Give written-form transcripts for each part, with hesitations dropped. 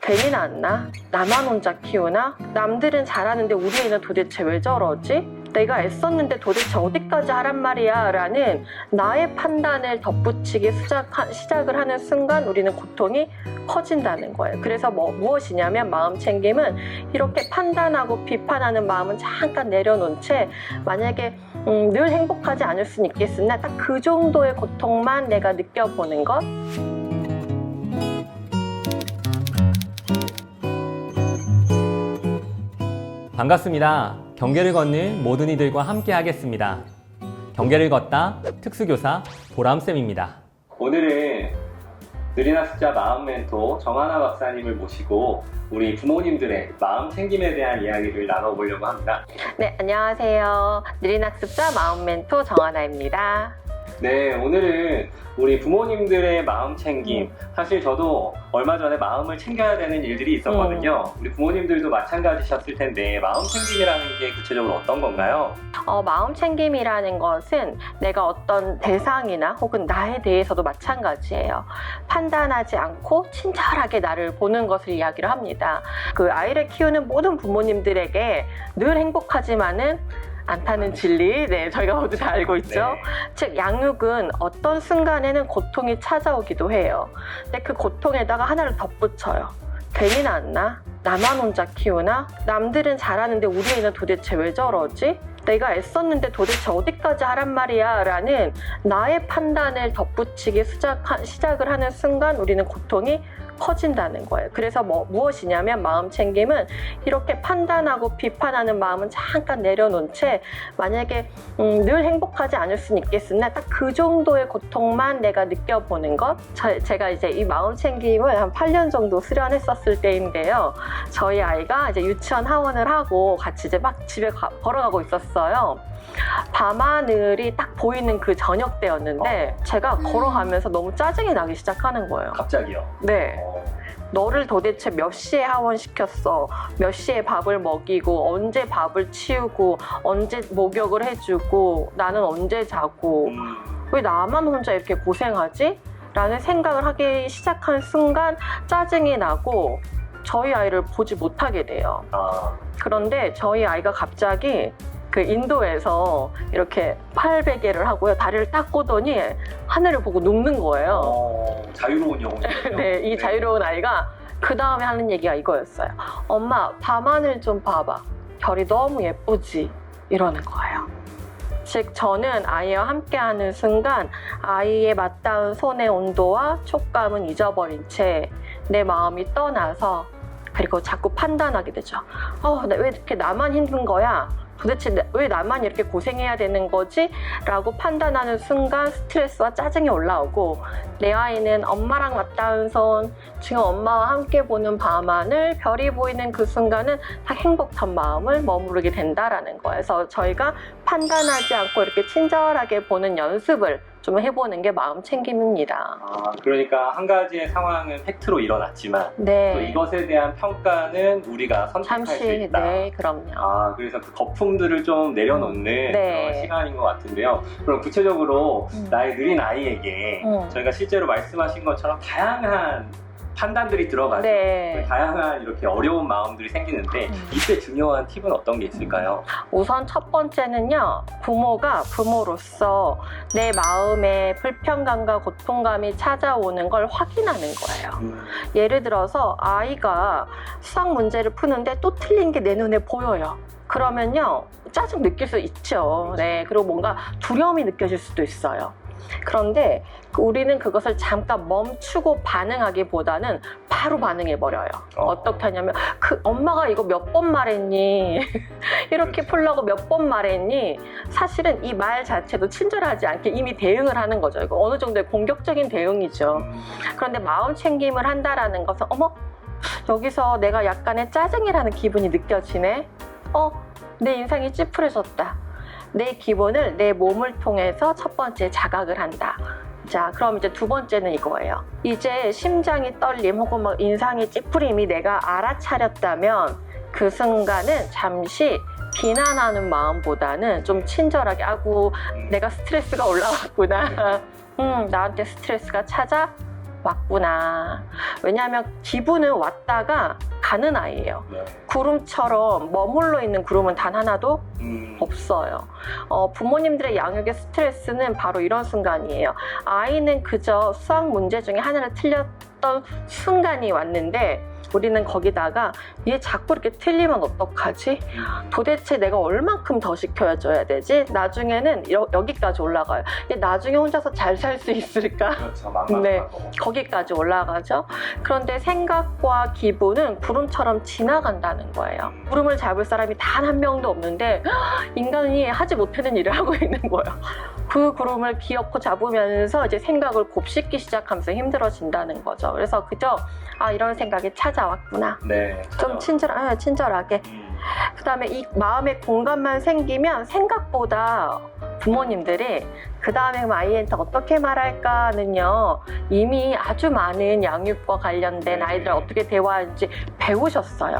괜히 낳았나? 나만 혼자 키우나? 남들은 잘하는데 우리 애는 도대체 왜 저러지? 내가 애썼는데 도대체 어디까지 하란 말이야? 라는 나의 판단을 덧붙이기 시작을 하는 순간 우리는 고통이 커진다는 거예요. 그래서 무엇이냐면 마음 챙김은 이렇게 판단하고 비판하는 마음은 잠깐 내려놓은 채 만약에 늘 행복하지 않을 수는 있겠으나 딱 그 정도의 고통만 내가 느껴보는 것. 반갑습니다. 경계를 걷는 모든 이들과 함께 하겠습니다. 경계를 걷다 특수교사 보람쌤입니다. 오늘은 느린학습자 마음 멘토 정하나 박사님을 모시고 우리 부모님들의 마음 챙김에 대한 이야기를 나눠보려고 합니다. 네, 안녕하세요. 느린학습자 마음 멘토 정하나입니다. 네, 오늘은 우리 부모님들의 마음 챙김, 사실 저도 얼마 전에 마음을 챙겨야 되는 일들이 있었거든요. 우리 부모님들도 마찬가지셨을 텐데 마음 챙김이라는 게 구체적으로 어떤 건가요? 마음 챙김이라는 것은 내가 어떤 대상이나 혹은 나에 대해서도 마찬가지예요. 판단하지 않고 친절하게 나를 보는 것을 이야기를 합니다. 그 아이를 키우는 모든 부모님들에게 늘 행복하지만은 않다는 진리, 네, 저희가 모두 다 알고 있죠. 네. 즉 양육은 어떤 순간에는 고통이 찾아오기도 해요. 근데 그 고통에다가 하나를 덧붙여요. 괜히 낳았나? 나만 혼자 키우나? 남들은 잘하는데 우리 애는 도대체 왜 저러지? 내가 애썼는데 도대체 어디까지 하란 말이야? 라는 나의 판단을 덧붙이기 시작을 하는 순간 우리는 고통이 커진다는 거예요. 그래서 무엇이냐면 마음 챙김은 이렇게 판단하고 비판하는 마음은 잠깐 내려놓은 채 만약에 늘 행복하지 않을 수는 있겠으나 딱 그 정도의 고통만 내가 느껴보는 것. 제가 이제 이 마음 챙김을 한 8년 정도 수련했었을 때인데요. 저희 아이가 이제 유치원 하원을 하고 같이 이제 막 집에 걸어가고 있었어요. 밤하늘이 딱 보이는 그 저녁 때였는데 제가 걸어가면서 너무 짜증이 나기 시작하는 거예요. 갑자기요? 네. 너를 도대체 몇 시에 하원시켰어? 몇 시에 밥을 먹이고 언제 밥을 치우고 언제 목욕을 해주고 나는 언제 자고 왜 나만 혼자 이렇게 고생하지? 라는 생각을 하기 시작한 순간 짜증이 나고 저희 아이를 보지 못하게 돼요. 그런데 저희 아이가 갑자기 그 인도에서 이렇게 팔베개를 하고요. 다리를 딱 꼬더니 하늘을 보고 눕는 거예요. 자유로운 영혼이에요. 네, 이 자유로운 아이가 그 다음에 하는 얘기가 이거였어요. 엄마, 밤하늘 좀 봐봐. 별이 너무 예쁘지? 이러는 거예요. 즉 저는 아이와 함께하는 순간 아이의 맞닿은 손의 온도와 촉감은 잊어버린 채 내 마음이 떠나서 그리고 자꾸 판단하게 되죠. 왜 이렇게 나만 힘든 거야? 도대체 왜 나만 이렇게 고생해야 되는 거지? 라고 판단하는 순간 스트레스와 짜증이 올라오고 내 아이는 엄마랑 맞닿은 손, 지금 엄마와 함께 보는 밤하늘, 별이 보이는 그 순간은 다 행복한 마음을 머무르게 된다라는 거예요. 그래서 저희가 판단하지 않고 이렇게 친절하게 보는 연습을 좀 해보는 게 마음 챙김입니다. 그러니까 한 가지의 상황은 팩트로 일어났지만 네. 또 이것에 대한 평가는 우리가 선택할 수 잠시, 있다. 네, 그럼요. 그래서 그 거품들을 좀 내려놓는 네. 그런 시간인 것 같은데요. 그럼 구체적으로 나의 느린 아이에게 저희가 실제로 말씀하신 것처럼 다양한 판단들이 들어가죠. 네. 다양한 이렇게 어려운 마음들이 생기는데 이때 중요한 팁은 어떤 게 있을까요? 우선 첫 번째는요, 부모가 부모로서 내 마음에 불편감과 고통감이 찾아오는 걸 확인하는 거예요. 예를 들어서 아이가 수학 문제를 푸는데 또 틀린 게 내 눈에 보여요. 그러면요, 짜증 느낄 수 있죠. 네, 그리고 뭔가 두려움이 느껴질 수도 있어요. 그런데 우리는 그것을 잠깐 멈추고 반응하기보다는 바로 반응해버려요. 어떻게 하냐면 엄마가 이거 몇 번 말했니? 이렇게 풀려고 몇 번 말했니? 사실은 이 말 자체도 친절하지 않게 이미 대응을 하는 거죠. 이거 어느 정도의 공격적인 대응이죠. 그런데 마음 챙김을 한다라는 것은 여기서 내가 약간의 짜증이라는 기분이 느껴지네? 내 인상이 찌푸려졌다. 내 기분을 내 몸을 통해서 첫 번째 자각을 한다. 자, 그럼 이제 두 번째는 이거예요. 이제 심장이 떨림 혹은 인상이 찌푸림이 내가 알아차렸다면 그 순간은 잠시 비난하는 마음보다는 좀 친절하게 내가 스트레스가 올라왔구나. 나한테 스트레스가 왔구나. 왜냐하면 기분은 왔다가 가는 아이예요. 네. 구름처럼 머물러 있는 구름은 단 하나도 없어요. 부모님들의 양육의 스트레스는 바로 이런 순간이에요. 아이는 그저 수학 문제 중에 하나를 틀렸던 순간이 왔는데 우리는 거기다가 얘 자꾸 이렇게 틀리면 어떡하지? 도대체 내가 얼만큼 더 시켜줘야 되지? 나중에는 여기까지 올라가요. 얘 나중에 혼자서 잘 살 수 있을까? 그렇죠. 막막하고. 네, 거기까지 올라가죠. 그런데 생각과 기분은 구름처럼 지나간다는 거예요. 구름을 잡을 사람이 단 한 명도 없는데 인간이 하지 못하는 일을 하고 있는 거예요. 그 구름을 기어코 잡으면서 이제 생각을 곱씹기 시작하면서 힘들어진다는 거죠. 그래서 그저 이런 생각이 찾아왔구나. 네. 좀 친절하게. 그 다음에 이 마음의 공간만 생기면 생각보다 부모님들이 그 다음에 아이한테 어떻게 말할까는요 이미 아주 많은 양육과 관련된 아이들 어떻게 대화하는지 배우셨어요.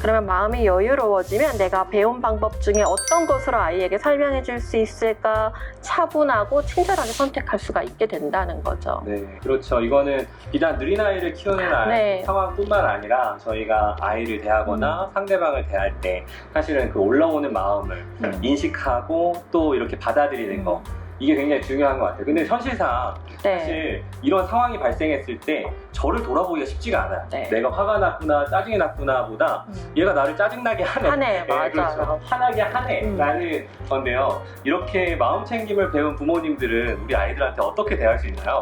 그러면 마음이 여유로워지면 내가 배운 방법 중에 어떤 것으로 아이에게 설명해 줄 수 있을까 차분하고 친절하게 선택할 수가 있게 된다는 거죠. 네, 그렇죠. 이거는 비단 느린 아이를 키우는 네. 상황뿐만 아니라 저희가 아이를 대하거나 상대방을 대할 때 사실은 그 올라오는 마음을 인식하고 또 이렇게 받아들이는 거 이게 굉장히 중요한 것 같아요. 근데 현실상 네. 사실 이런 상황이 발생했을 때 저를 돌아보기가 쉽지가 않아요. 네. 내가 화가 났구나 짜증이 났구나 보다 얘가 나를 짜증나게 하네. 맞아요. 그렇죠. 화나게 하네 라는 건데요. 이렇게 마음 챙김을 배운 부모님들은 우리 아이들한테 어떻게 대할 수 있나요?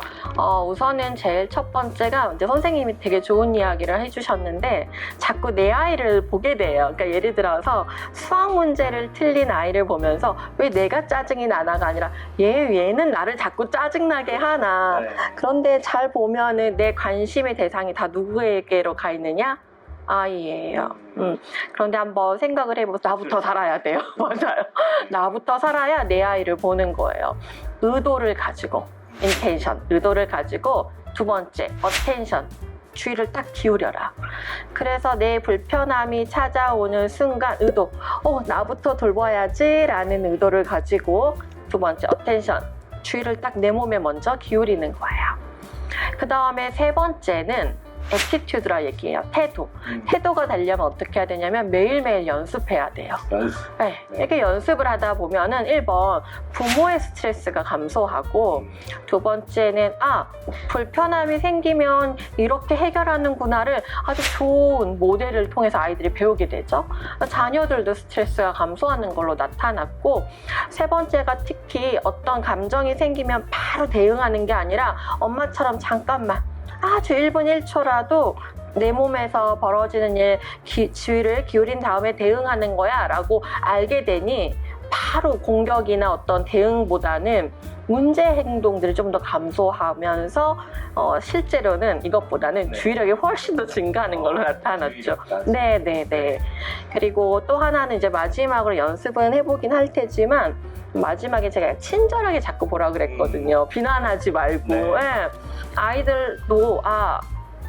우선은 제일 첫 번째가 이제 선생님이 되게 좋은 이야기를 해주셨는데 자꾸 내 아이를 보게 돼요. 그러니까 예를 들어서 수학 문제를 틀린 아이를 보면서 왜 내가 짜증이 나나가 아니라 얘는 나를 자꾸 짜증나게 하나. 네. 그런데 잘 보면은 내 관심의 대상이 다 누구에게로 가 있느냐? 아이예요. 그런데 한번 생각을 해보세요. 나부터 살아야 돼요. 맞아요. 나부터 살아야 내 아이를 보는 거예요. 의도를 가지고, intention, 의도를 가지고 두 번째, attention, 주의를 딱 기울여라. 그래서 내 불편함이 찾아오는 순간 의도, 나부터 돌봐야지 라는 의도를 가지고 두 번째, attention, 주의를 딱 내 몸에 먼저 기울이는 거예요. 그 다음에 세 번째는 attitude라 얘기해요. 태도가 되려면 어떻게 해야 되냐면 매일매일 연습해야 돼요. 네. 이렇게 연습을 하다 보면은 1번 부모의 스트레스가 감소하고 두 번째는 불편함이 생기면 이렇게 해결하는구나를 아주 좋은 모델을 통해서 아이들이 배우게 되죠. 자녀들도 스트레스가 감소하는 걸로 나타났고 세 번째가 특히 어떤 감정이 생기면 바로 대응하는 게 아니라 엄마처럼 잠깐만 아주 1분 1초라도 내 몸에서 벌어지는 일 주의를 기울인 다음에 대응하는 거야 라고 알게 되니 바로 공격이나 어떤 대응보다는 문제 행동들을 좀 더 감소하면서 실제로는 이것보다는 주의력이 훨씬 더 증가하는 걸로 나타났죠. 네네네. 그리고 또 하나는 이제 마지막으로 연습은 해보긴 할 테지만 마지막에 제가 친절하게 자꾸 보라 그랬거든요. 비난하지 말고. 네. 네. 아이들도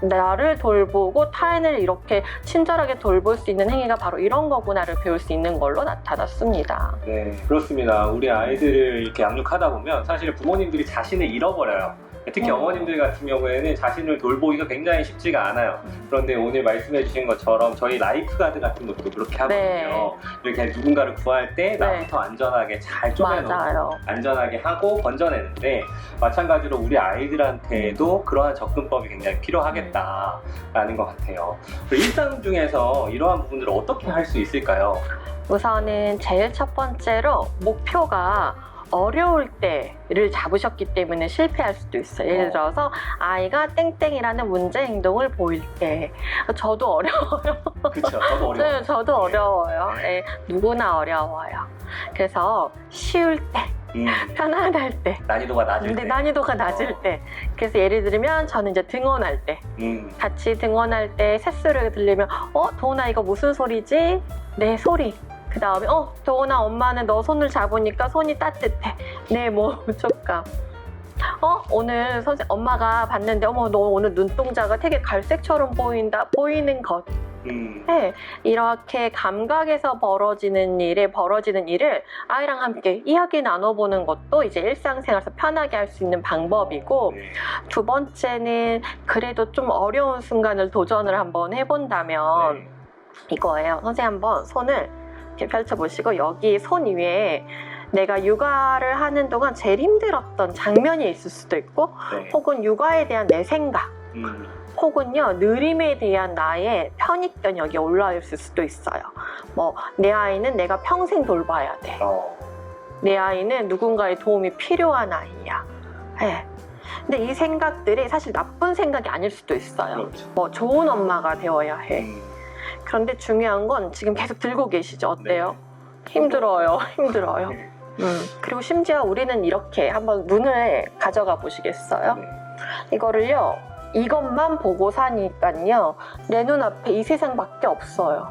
나를 돌보고 타인을 이렇게 친절하게 돌볼 수 있는 행위가 바로 이런 거구나를 배울 수 있는 걸로 나타났습니다. 네, 그렇습니다. 우리 아이들을 이렇게 양육하다 보면 사실 부모님들이 자신을 잃어버려요. 특히 어머님들 같은 경우에는 자신을 돌보기가 굉장히 쉽지가 않아요. 그런데 오늘 말씀해 주신 것처럼 저희 라이프가드 같은 것도 그렇게 하거든요. 네. 이렇게 누군가를 구할 때 나부터 안전하게 잘 쪼매놓고 안전하게 하고 건져내는데 마찬가지로 우리 아이들한테도 그러한 접근법이 굉장히 필요하겠다라는 것 같아요. 일상 중에서 이러한 부분들을 어떻게 할 수 있을까요? 우선은 제일 첫 번째로 목표가 어려울 때를 잡으셨기 때문에 실패할 수도 있어요. 예를 들어서 아이가 땡땡이라는 문제 행동을 보일 때 저도 어려워요. 그렇죠. 저도 어려워요. 네, 저도 어려워요. 네, 누구나 어려워요. 그래서 쉬울 때 편안할 때 난이도가 낮을 때 난이도가 낮을 때 그래서 예를 들면 저는 이제 등원할 때 같이 등원할 때 새소리가 들리면 도훈아 이거 무슨 소리지? 내 소리. 그 다음에 도훈아 엄마는 너 손을 잡으니까 손이 따뜻해. 내 몸 촉감. 오늘 엄마가 봤는데 너 오늘 눈동자가 되게 갈색처럼 보인다. 보이는 것. 네, 이렇게 감각에서 벌어지는 일을 아이랑 함께 이야기 나눠보는 것도 이제 일상생활에서 편하게 할 수 있는 방법이고, 네. 두 번째는 그래도 좀 어려운 순간을 도전을 한번 해본다면 네. 이거예요. 선생님 한번 손을 이렇게 펼쳐보시고, 여기 손 위에 내가 육아를 하는 동안 제일 힘들었던 장면이 있을 수도 있고, 네. 혹은 육아에 대한 내 생각, 혹은요 느림에 대한 나의 편익견이 여기 올라와 있을 수도 있어요. 뭐 내 아이는 내가 평생 돌봐야 돼. 내 아이는 누군가의 도움이 필요한 아이야. 네. 근데 이 생각들이 사실 나쁜 생각이 아닐 수도 있어요. 그렇죠. 뭐 좋은 엄마가 되어야 해. 그런데 중요한 건 지금 계속 들고 계시죠? 어때요? 네. 힘들어요. 힘들어요. 네. 그리고 심지어 우리는 이렇게 한번 눈을 가져가 보시겠어요? 네. 이거를요, 이것만 보고 사니까요, 내 눈앞에 이 세상밖에 없어요.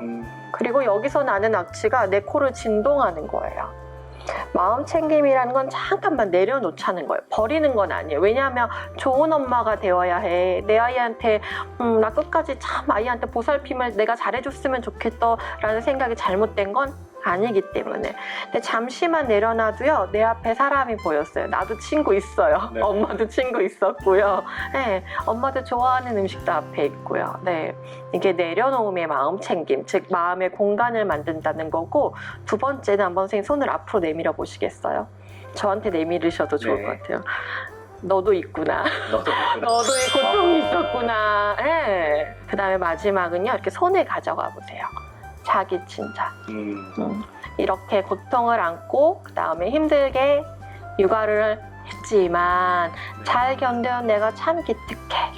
그리고 여기서 나는 악취가 내 코를 진동하는 거예요. 마음 챙김이라는 건 잠깐만 내려놓자는 거예요. 버리는 건 아니에요. 왜냐하면 좋은 엄마가 되어야 해. 내 아이한테 나 끝까지 참 아이한테 보살핌을 내가 잘해줬으면 좋겠다라는 생각이 잘못된 건 아니기 때문에. 근데 잠시만 내려놔도요, 내 앞에 사람이 보였어요. 나도 친구 있어요. 네. 엄마도 친구 있었고요. 네, 엄마도 좋아하는 음식도 앞에 있고요. 네, 이게 내려놓음의 마음 챙김, 즉 마음의 공간을 만든다는 거고, 두 번째는 한번 선생님 손을 앞으로 내밀어 보시겠어요? 저한테 내밀으셔도 좋을 네. 것 같아요. 너도 있구나. 너도 너도 이 고통이 있었구나. 네. 그 다음에 마지막은요, 이렇게 손을 가져가 보세요. 자기 칭찬. 이렇게 고통을 안고 그 다음에 힘들게 육아를 했지만 잘 견뎌온 내가 참 기특해.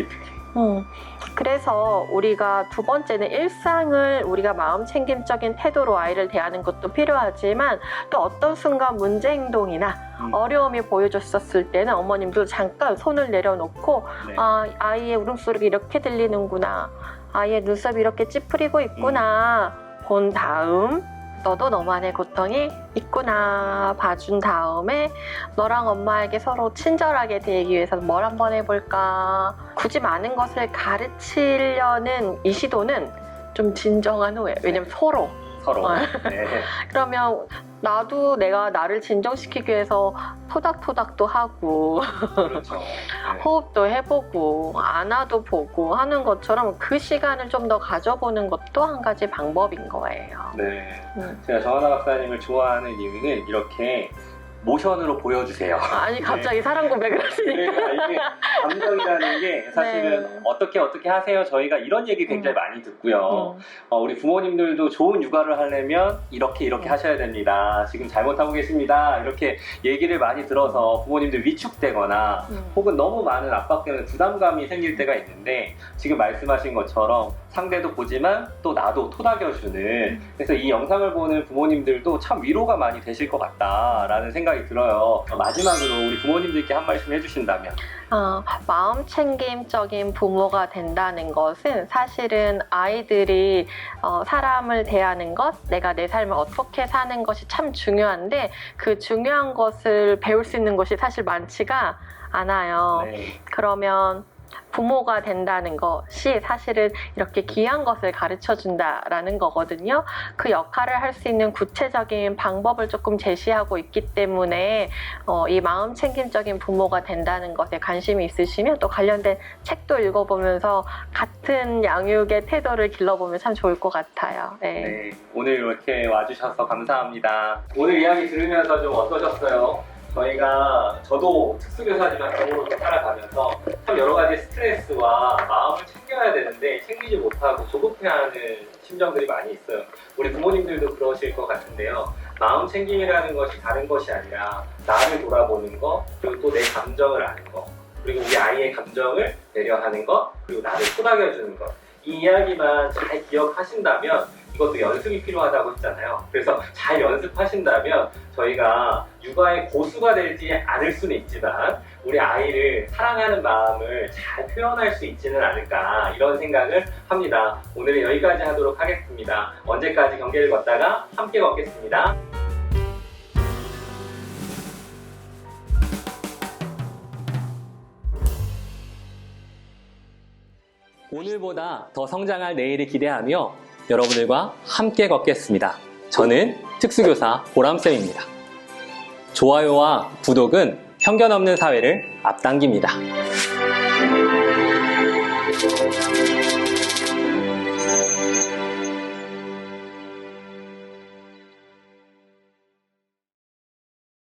그래서 우리가 두 번째는 일상을 우리가 마음 챙김적인 태도로 아이를 대하는 것도 필요하지만, 또 어떤 순간 문제 행동이나 어려움이 보여졌었을 때는 어머님도 잠깐 손을 내려놓고 네. 아이의 울음소리가 이렇게 들리는구나, 아이의 눈썹이 이렇게 찌푸리고 있구나 본 다음, 너도 너만의 고통이 있구나 봐준 다음에, 너랑 엄마에게 서로 친절하게 대하기 위해서 뭘 한번 해볼까. 굳이 많은 것을 가르치려는 이 시도는 좀 진정한 후에, 왜냐면 서로 네. 그러면 나도 내가 나를 진정시키기 위해서 토닥토닥도 하고 그렇죠. 네. 호흡도 해보고 안아도 보고 하는 것처럼 그 시간을 좀 더 가져보는 것도 한 가지 방법인 거예요. 네. 제가 정하나 박사님을 좋아하는 이유는 이렇게 모션으로 보여주세요. 아니 갑자기 사랑 고백을 하시니까. 그러니까 이게 감정이라는 게 사실은 네. 어떻게 하세요. 저희가 이런 얘기 굉장히 많이 듣고요. 우리 부모님들도 좋은 육아를 하려면 이렇게 하셔야 됩니다. 지금 잘못하고 계십니다. 이렇게 얘기를 많이 들어서 부모님들 위축되거나 혹은 너무 많은 압박 때문에 부담감이 생길 때가 있는데, 지금 말씀하신 것처럼 상대도 보지만 또 나도 토닥여주는, 그래서 이 영상을 보는 부모님들도 참 위로가 많이 되실 것 같다라는 생각이 들어요. 마지막으로 우리 부모님들께 한 말씀 해주신다면. 마음 챙김적인 부모가 된다는 것은 사실은 아이들이 사람을 대하는 것, 내가 내 삶을 어떻게 사는 것이 참 중요한데, 그 중요한 것을 배울 수 있는 것이 사실 많지가 않아요. 네. 그러면 부모가 된다는 것이 사실은 이렇게 귀한 것을 가르쳐 준다라는 거거든요. 그 역할을 할 수 있는 구체적인 방법을 조금 제시하고 있기 때문에 이 마음 챙김적인 부모가 된다는 것에 관심이 있으시면 또 관련된 책도 읽어보면서 같은 양육의 태도를 길러보면 참 좋을 것 같아요. 네. 네, 오늘 이렇게 와주셔서 감사합니다. 오늘 이야기 들으면서 좀 어떠셨어요? 저도 특수교사지만 부모로 살아가면서 참 여러 가지 스트레스와 마음을 챙겨야 되는데 챙기지 못하고 조급해하는 심정들이 많이 있어요. 우리 부모님들도 그러실 것 같은데요. 마음 챙김이라는 것이 다른 것이 아니라 나를 돌아보는 것, 그리고 또 내 감정을 아는 것, 그리고 우리 아이의 감정을 배려하는 것, 그리고 나를 토닥여주는 것. 이 이야기만 잘 기억하신다면, 이것도 연습이 필요하다고 했잖아요. 그래서 잘 연습하신다면 저희가 육아의 고수가 되지 않을 수는 있지만 우리 아이를 사랑하는 마음을 잘 표현할 수 있지는 않을까, 이런 생각을 합니다. 오늘은 여기까지 하도록 하겠습니다. 언제까지 경계를 걷다가 함께 걷겠습니다. 오늘보다 더 성장할 내일을 기대하며 여러분들과 함께 걷겠습니다. 저는 특수교사 보람쌤입니다. 좋아요와 구독은 편견 없는 사회를 앞당깁니다.